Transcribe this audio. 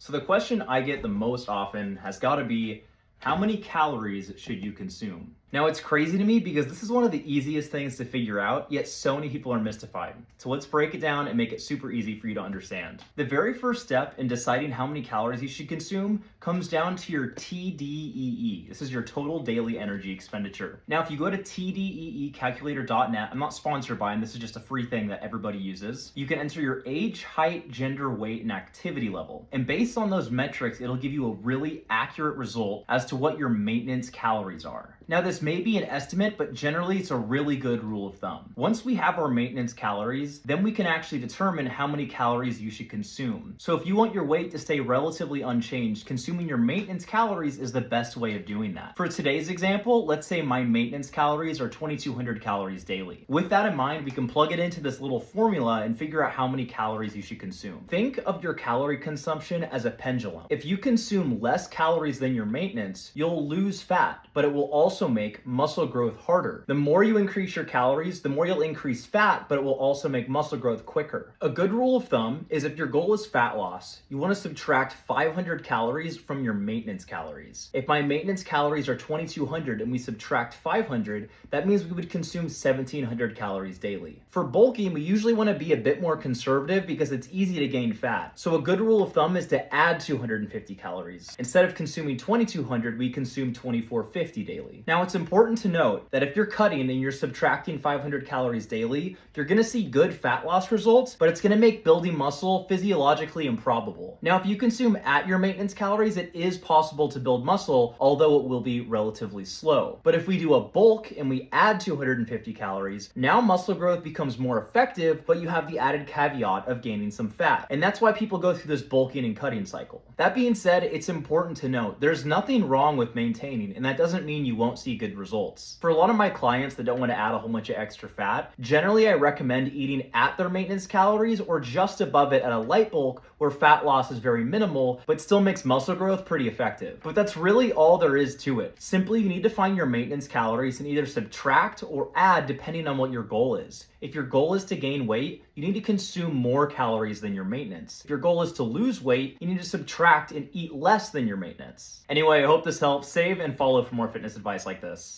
So the question I get the most often has got to be, how many calories should you consume? Now it's crazy to me because this is one of the easiest things to figure out, yet so many people are mystified. So let's break it down and make it super easy for you to understand. The very first step in deciding how many calories you should consume comes down to your TDEE. This is your total daily energy expenditure. Now if you go to tdeecalculator.net, I'm not sponsored by them, this is just a free thing that everybody uses. You can enter your age, height, gender, weight, and activity level. And based on those metrics, it'll give you a really accurate result as to what your maintenance calories are. Now this may be an estimate, but generally it's a really good rule of thumb. Once we have our maintenance calories, then we can actually determine how many calories you should consume. So if you want your weight to stay relatively unchanged, consuming your maintenance calories is the best way of doing that. For today's example, let's say my maintenance calories are 2,200 calories daily. With that in mind, we can plug it into this little formula and figure out how many calories you should consume. Think of your calorie consumption as a pendulum. If you consume less calories than your maintenance, you'll lose fat, but it will also make muscle growth harder. The more you increase your calories, the more you'll increase fat, but it will also make muscle growth quicker. A good rule of thumb is if your goal is fat loss, you want to subtract 500 calories from your maintenance calories. If my maintenance calories are 2,200 and we subtract 500, that means we would consume 1,700 calories daily. For bulking, we usually want to be a bit more conservative because it's easy to gain fat. So a good rule of thumb is to add 250 calories. Instead of consuming 2,200, we consume 2,450 daily. Now it's important to note that if you're cutting and you're subtracting 500 calories daily, you're going to see good fat loss results, but it's going to make building muscle physiologically improbable. Now, if you consume at your maintenance calories, it is possible to build muscle, although it will be relatively slow. But if we do a bulk and we add 250 calories, now muscle growth becomes more effective, but you have the added caveat of gaining some fat. And that's why people go through this bulking and cutting cycle. That being said, it's important to note there's nothing wrong with maintaining, and that doesn't mean you won't see good results. For a lot of my clients that don't want to add a whole bunch of extra fat, generally I recommend eating at their maintenance calories or just above it at a light bulk where fat loss is very minimal, but still makes muscle growth pretty effective. But that's really all there is to it. Simply, you need to find your maintenance calories and either subtract or add depending on what your goal is. If your goal is to gain weight, you need to consume more calories than your maintenance. If your goal is to lose weight, you need to subtract and eat less than your maintenance. Anyway, I hope this helps. Save and follow for more fitness advice like this.